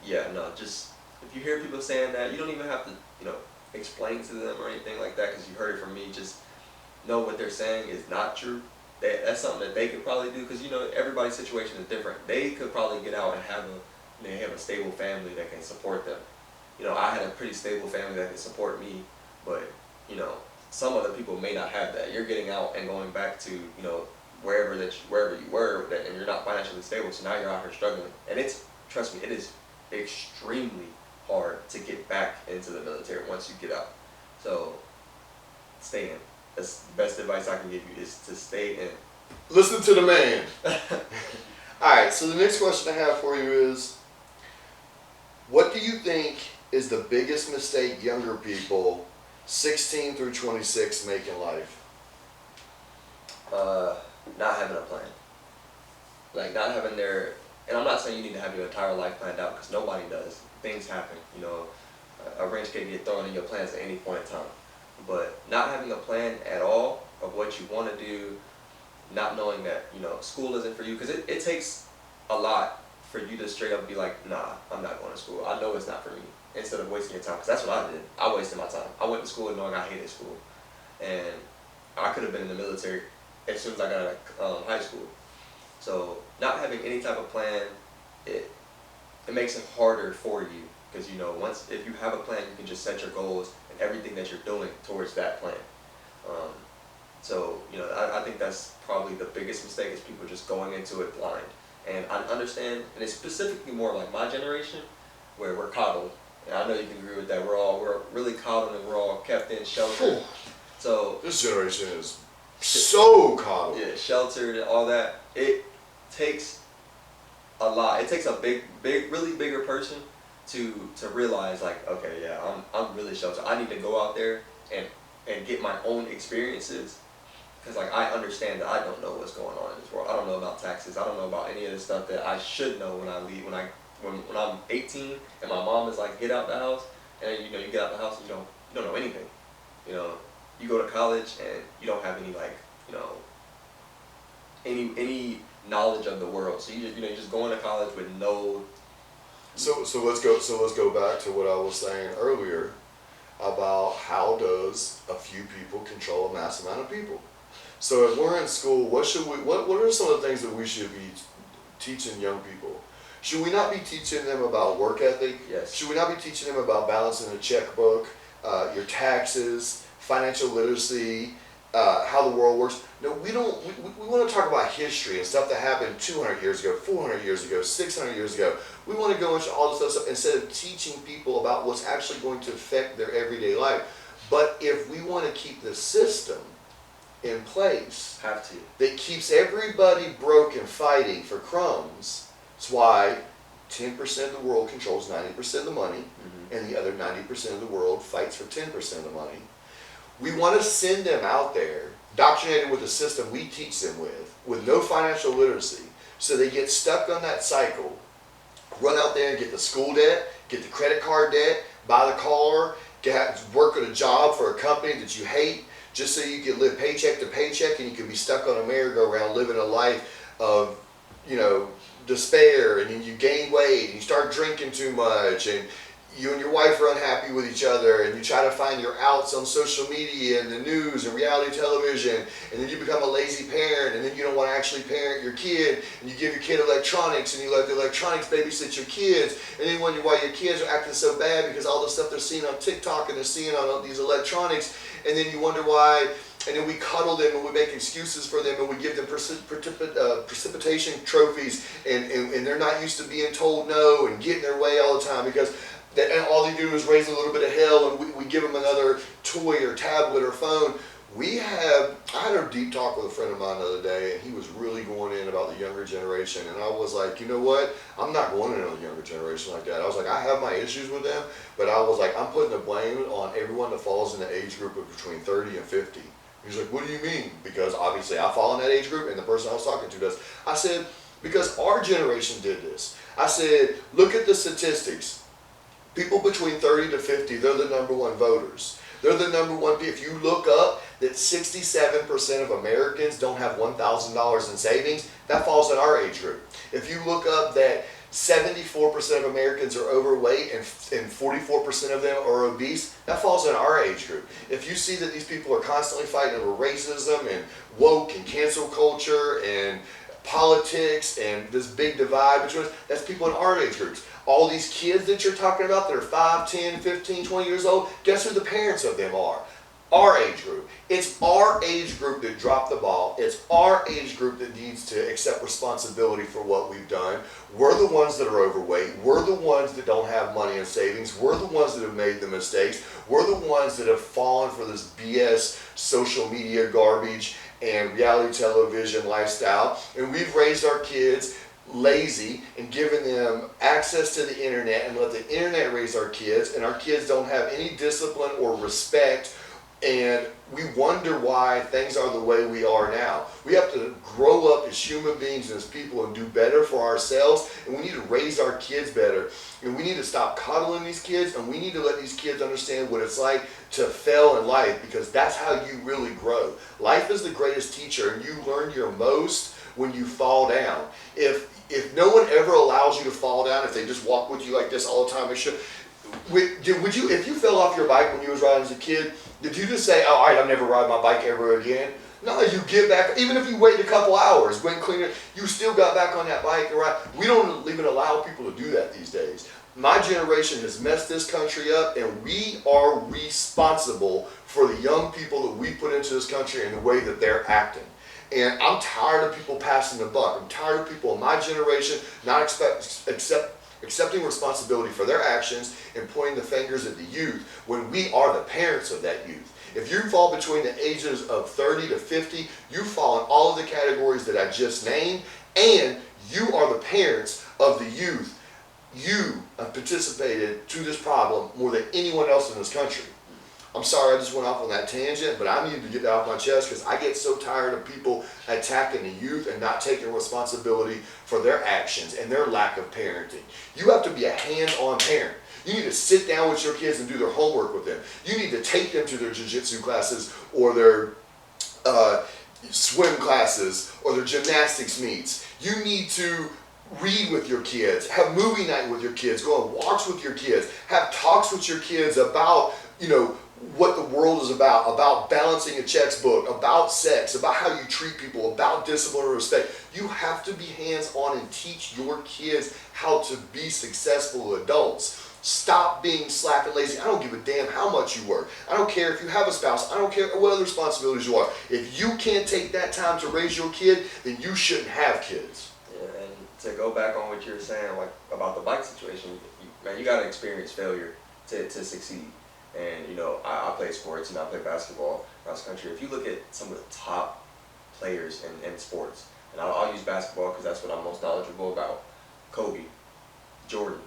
yeah, no, just, if you hear people saying that, you don't even have to, explain to them or anything like that, because you heard it from me. Just know what they're saying is not true. That's something that they could probably do, because, everybody's situation is different. They could probably get out and have a stable family that can support them. I had a pretty stable family that could support me, but, some other people may not have that. You're getting out and going back to, wherever you were, and you're not financially stable, so now you're out here struggling. And trust me, it is extremely hard to get back into the military once you get out. So, stay in. That's the best advice I can give you, is to stay in. Listen to the man. Alright, so the next question I have for you is, what do you think is the biggest mistake younger people 16 through 26 make in life? Not having a plan. Not having and I'm not saying you need to have your entire life planned out, because nobody does. Things happen, a wrench can get thrown in your plans at any point in time. But not having a plan at all of what you want to do, not knowing that, school isn't for you, because it takes a lot for you to straight up be like, nah, I'm not going to school. I know it's not for me. instead of wasting your time. Because that's what I did. I wasted my time. I went to school knowing I hated school, and I could have been in the military as soon as I got out of high school. So not having any type of plan, it makes it harder for you, because you know, once if you have a plan, you can just set your goals and everything that you're doing towards that plan. So you know, I think that's probably the biggest mistake, is people just going into it blind. And I understand, and it's specifically more like my generation, where we're coddled. And I know you can agree with that. We're really coddled, and we're all kept in shelter. So this generation is so coddled. Yeah, sheltered and all that. It takes a lot. It takes a really bigger person to realize, like, okay, yeah, I'm really sheltered. I need to go out there and get my own experiences, because like I understand that I don't know what's going on in this world. I don't know about taxes. I don't know about any of the stuff that I should know when I leave. When I'm 18 and my mom is like, get out the house, and you know, you get out the house and you don't know anything. You know, you go to college and you don't have any, like, you know, any knowledge of the world. So you just go into college with no. So let's go back to what I was saying earlier about how does a few people control a mass amount of people. So if we're in school, what are some of the things that we should be teaching young people? Should we not be teaching them about work ethic? Yes. Should we not be teaching them about balancing a checkbook, your taxes, financial literacy, how the world works? No, we don't. We want to talk about history and stuff that happened 200 years ago, 400 years ago, 600 years ago. We want to go into all this stuff instead of teaching people about what's actually going to affect their everyday life. But if we want to keep the system in place that keeps everybody broke and fighting for crumbs, that's why 10% of the world controls 90% of the money, and the other 90% of the world fights for 10% of the money. We want to send them out there, indoctrinated with the system we teach them with no financial literacy, so they get stuck on that cycle, run out there and get the school debt, get the credit card debt, buy the car, work at a job for a company that you hate, just so you can live paycheck to paycheck, and you can be stuck on a merry-go-round living a life of, you know, despair, and you gain weight, and you start drinking too much, and you and your wife are unhappy with each other, and you try to find your outs on social media and the news and reality television, and then you become a lazy parent, and then you don't want to actually parent your kid, and you give your kid electronics, and you let the electronics babysit your kids, and then you wonder why your kids are acting so bad because all the stuff they're seeing on TikTok and they're seeing on these electronics, and then you wonder why. And then we cuddle them, and we make excuses for them, and we give them precipitation trophies, and they're not used to being told no and getting their way all the time, because and all they do is raise a little bit of hell, and we give them another toy or tablet or phone. I had a deep talk with a friend of mine the other day, and he was really going in about the younger generation, and I was like, you know what? I'm not going in on the younger generation like that. I was like, I have my issues with them, but I was like, I'm putting the blame on everyone that falls in the age group of between 30 and 50. He's like, what do you mean? Because obviously I fall in that age group, and the person I was talking to does. I said, because our generation did this. I said, look at the statistics. People between 30 to 50, they're the number one voters. They're the number one. If you look up that 67% of Americans don't have $1,000 in savings, that falls in our age group. If you look up that 74% of Americans are overweight and 44% of them are obese, that falls in our age group. If you see that these people are constantly fighting over racism and woke and cancel culture and politics and this big divide between us, that's people in our age groups. All these kids that you're talking about that are 5, 10, 15, 20 years old, guess who the parents of them are? Our age group. It's our age group that dropped the ball. It's our age group that needs to accept responsibility for what we've done. We're the ones that are overweight. We're the ones that don't have money in savings. We're the ones that have made the mistakes. We're the ones that have fallen for this BS social media garbage and reality television lifestyle. And we've raised our kids lazy and given them access to the internet and let the internet raise our kids, and our kids don't have any discipline or respect, and we wonder why things are the way we are now. We have to grow up as human beings and as people and do better for ourselves, and we need to raise our kids better, and we need to stop coddling these kids, and we need to let these kids understand what it's like to fail in life, because that's how you really grow. Life is the greatest teacher, and you learn your most when you fall down. If no one ever allows you to fall down, if they just walk with you like this all the time, Would you, if you fell off your bike when you was riding as a kid, did you just say, "Oh, all right, I'm never riding my bike ever again"? No, you get back. Even if you waited a couple hours, went clean it, you still got back on that bike and ride. We don't even allow people to do that these days. My generation has messed this country up, and we are responsible for the young people that we put into this country and the way that they're acting. And I'm tired of people passing the buck. I'm tired of people in my generation not accepting responsibility for their actions and pointing the fingers at the youth when we are the parents of that youth. If you fall between the ages of 30 to 50, you fall in all of the categories that I just named, and you are the parents of the youth. You have participated to this problem more than anyone else in this country. I'm sorry I just went off on that tangent, but I need to get that off my chest because I get so tired of people attacking the youth and not taking responsibility for their actions and their lack of parenting. You have to be a hands-on parent. You need to sit down with your kids and do their homework with them. You need to take them to their jiu-jitsu classes or their swim classes or their gymnastics meets. You need to read with your kids, have movie night with your kids, go on walks with your kids, have talks with your kids about, what the world is about balancing a checkbook, about sex, about how you treat people, about discipline and respect. You have to be hands-on and teach your kids how to be successful adults. Stop being slack and lazy. I don't give a damn how much you work. I don't care if you have a spouse. I don't care what other responsibilities you are. If you can't take that time to raise your kid, then you shouldn't have kids. Yeah, and to go back on what you were saying, like about the bike situation, you got to experience failure to succeed. And I play sports, I play basketball across the country. If you look at some of the top players in sports, and I'll use basketball because that's what I'm most knowledgeable about: Kobe, Jordan,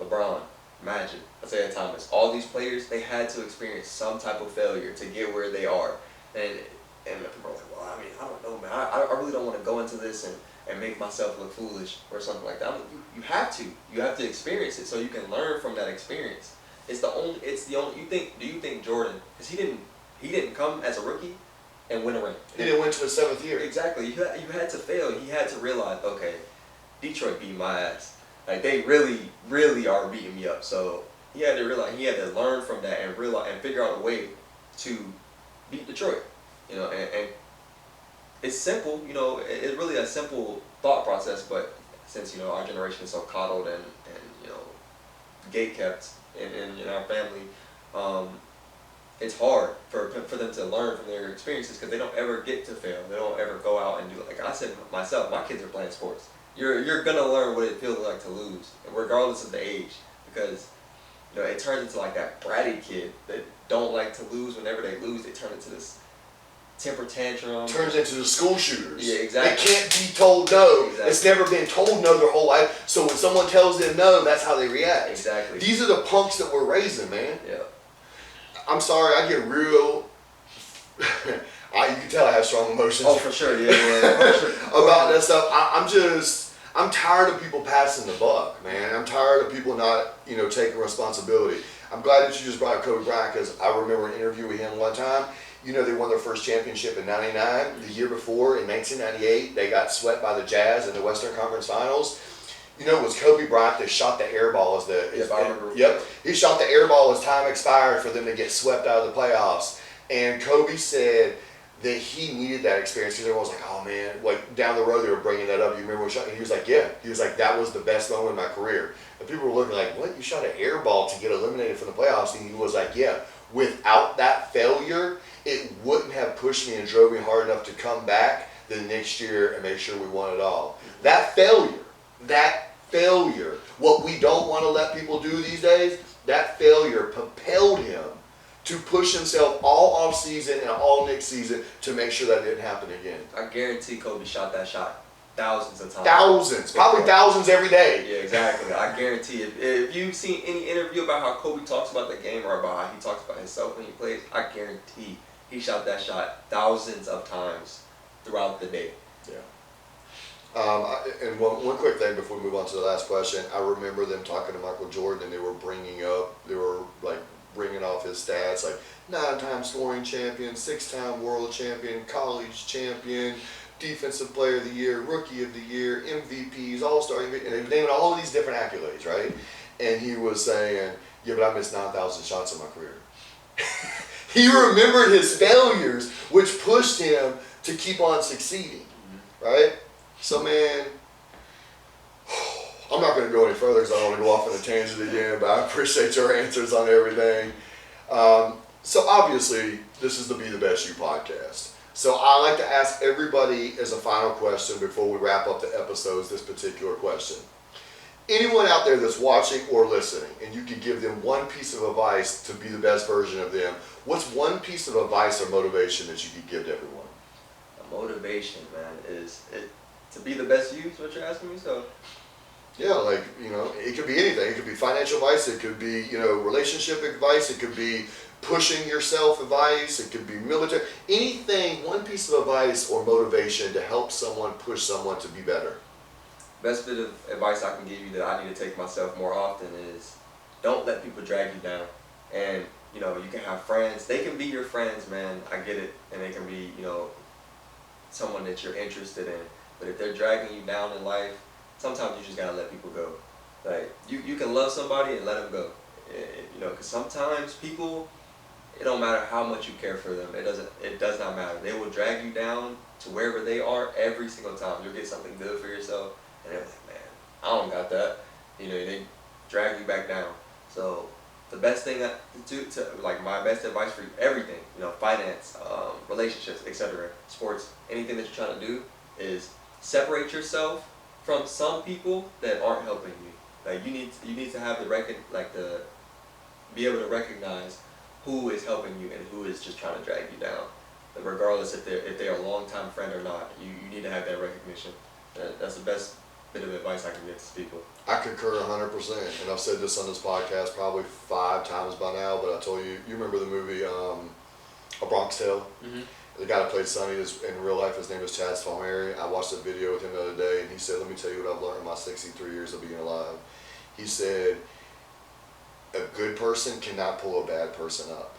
LeBron, Magic, Isaiah Thomas. All these players, they had to experience some type of failure to get where they are. And people are like, well, I don't know, man. I really don't want to go into this and make myself look foolish or something like that. You have to. You have to experience it so you can learn from that experience. Do you think Jordan, because he didn't come as a rookie and win a ring. He didn't win to his 7th year. Exactly. You had to fail. He had to realize, okay, Detroit beat my ass. Like, they really, really are beating me up. So he had to realize, he had to learn from that and realize and figure out a way to beat Detroit. And it's simple, it's really a simple thought process, but since, our generation is so coddled and gate kept in our family, it's hard for them to learn from their experiences because they don't ever get to fail. They don't ever go out and do it. Like I said myself, my kids are playing sports. You're gonna learn what it feels like to lose, regardless of the age, because it turns into like that bratty kid that don't like to lose. Whenever they lose, they turn into this temper tantrum. Turns into the school shooters. Yeah, exactly. They can't be told no. Exactly. It's never been told no their whole life. So when someone tells them no, that's how they react. Exactly. These are the punks that we're raising, man. Yeah. I'm sorry, I get real. You can tell I have strong emotions. Oh, for sure. Yeah. For sure. About that stuff. I'm tired of people passing the buck, man. I'm tired of people not, taking responsibility. I'm glad that you just brought up Kobe Bryant because I remember an interview with him one time. They won their first championship in '99. The year before, in 1998, they got swept by the Jazz in the Western Conference Finals. It was Kobe Bryant that shot the air ball Yep. He shot the air ball as time expired for them to get swept out of the playoffs. And Kobe said that he needed that experience because everyone was like, oh man, like down the road they were bringing that up. You remember what shot? And he was like, yeah. He was like, that was the best moment in my career. And people were looking like, what? You shot an air ball to get eliminated from the playoffs? And he was like, yeah. Without that failure, it wouldn't have pushed me and drove me hard enough to come back the next year and make sure we won it all. That failure, what we don't want to let people do these days, that failure propelled him to push himself all off season and all next season to make sure that didn't happen again. I guarantee Kobe shot that shot thousands of times. Thousands, probably thousands every day. Yeah, exactly. I guarantee if you've seen any interview about how Kobe talks about the game or about how he talks about himself when he plays, I guarantee he shot that shot thousands of times throughout the day. Yeah. And one quick thing before we move on to the last question, I remember them talking to Michael Jordan and they were bringing off his stats like 9-time scoring champion, 6-time world champion, college champion, defensive player of the year, rookie of the year, MVPs, all-star MVP, and they were naming all of these different accolades, right? And he was saying, Yeah, but I missed 9,000 shots in my career. He remembered his failures, which pushed him to keep on succeeding, right? So, man, I'm not going to go any further because I don't want to go off on a tangent again, but I appreciate your answers on everything. So, obviously, this is the Be the Best You podcast. So, I like to ask everybody as a final question before we wrap up the episodes this particular question. Anyone out there that's watching or listening, and you could give them one piece of advice to be the best version of them, what's one piece of advice or motivation that you could give to everyone? A motivation, man, is it to be the best you. Is what you're asking me? So. Yeah, like, it could be anything. It could be financial advice. It could be, relationship advice. It could be pushing yourself advice. It could be military. Anything, one piece of advice or motivation to help someone push someone to be better. Best bit of advice I can give you that I need to take myself more often is don't let people drag you down. And, you can have friends. They can be your friends, man. I get it. And they can be, someone that you're interested in. But if they're dragging you down in life, sometimes you just gotta let people go. Like, you can love somebody and let them go. Because sometimes people, it don't matter how much you care for them. It does not matter. They will drag you down to wherever they are every single time. You'll get something good for yourself. And they're like, man, I don't got that. They drag you back down. So the best thing my best advice for everything, finance, relationships, etc., sports, anything that you're trying to do is separate yourself from some people that aren't helping you. Like you need to have be able to recognize who is helping you and who is just trying to drag you down. And regardless if they're a long-time friend or not, you need to have that recognition. That's the best bit of advice I can give to people. I concur 100%, and I've said this on this podcast probably 5 times by now, but I told you remember the movie A Bronx Tale? Mm-hmm. The guy that played Sonny is in real life, his name is Chad Palmieri. I watched a video with him the other day, and he said, let me tell you what I've learned in my 63 years of being alive. He said, a good person cannot pull a bad person up.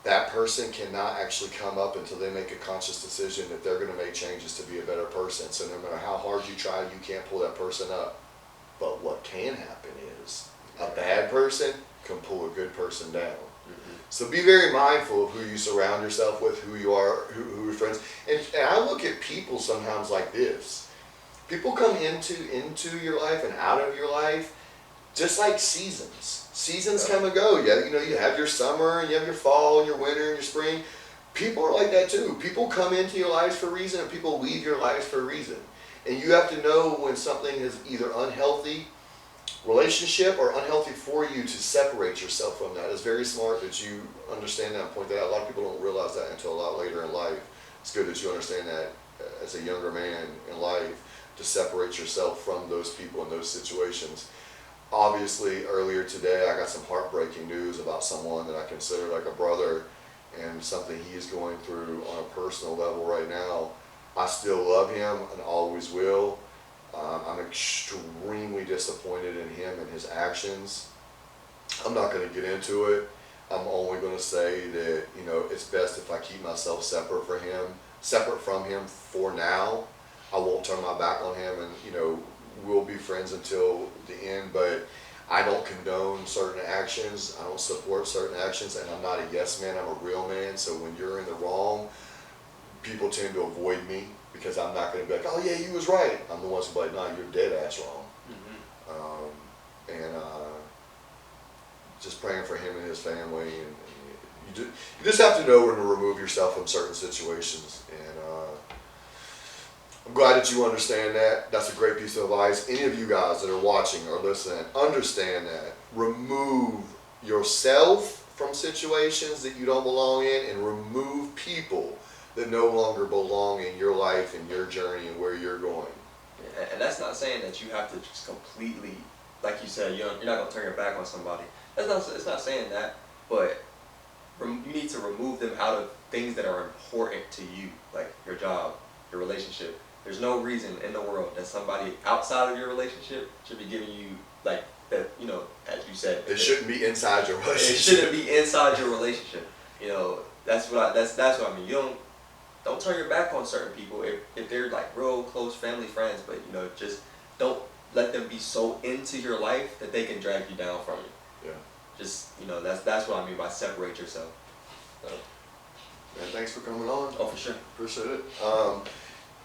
That person cannot actually come up until they make a conscious decision that they're going to make changes to be a better person. So no matter how hard you try, you can't pull that person up. But what can happen is a bad person can pull a good person down. Mm-hmm. So be very mindful of who you surround yourself with, who you are, who your friends. And I look at people sometimes like this. People come into your life and out of your life just like seasons. Seasons come and go. Yeah, you have your summer and you have your fall and your winter and your spring. People are like that too. People come into your lives for a reason and people leave your lives for a reason. And you have to know when something is either unhealthy relationship or unhealthy for you to separate yourself from that. It's very smart that you understand that and point that out. A lot of people don't realize that until a lot later in life. It's good that you understand that as a younger man in life to separate yourself from those people and those situations. Obviously, earlier today, I got some heartbreaking news about someone that I consider like a brother and something he is going through on a personal level right now. I still love him and always will. I'm extremely disappointed in him and his actions. I'm not going to get into it. I'm only going to say that, it's best if I keep myself separate from him for now. I won't turn my back on him and, we'll be friends until the end, but I don't condone certain actions. I don't support certain actions, and I'm not a yes man. I'm a real man. So when you're in the wrong, people tend to avoid me because I'm not going to be like, oh yeah, you was right. I'm the one who's like, no, you're dead ass wrong. Mm-hmm. Just praying for him and his family, and you just have to know when to remove yourself from certain situations. And I'm glad that you understand that. That's a great piece of advice. Any of you guys that are watching or listening, understand that. Remove yourself from situations that you don't belong in and remove people that no longer belong in your life and your journey and where you're going. And that's not saying that you have to just completely, like you said, you're not going to turn your back on somebody. It's not saying that, but you need to remove them out of things that are important to you, like your job, your relationship. There's no reason in the world that somebody outside of your relationship should be giving you like that. As you said, it shouldn't be inside your relationship. It shouldn't be inside your relationship. That's what I mean. You don't turn your back on certain people if they're like real close family friends, but just don't let them be so into your life that they can drag you down from you. Yeah. Just, that's what I mean by separate yourself. So, Man, thanks for coming on. oh, for sure. Appreciate it.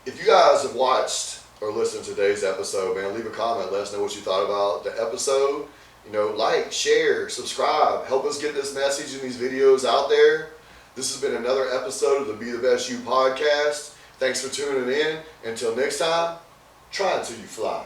If you guys have watched or listened to today's episode, man, leave a comment. Let us know what you thought about the episode. Like, share, subscribe. Help us get this message and these videos out there. This has been another episode of the Be the Best You podcast. Thanks for tuning in. Until next time, try until you fly.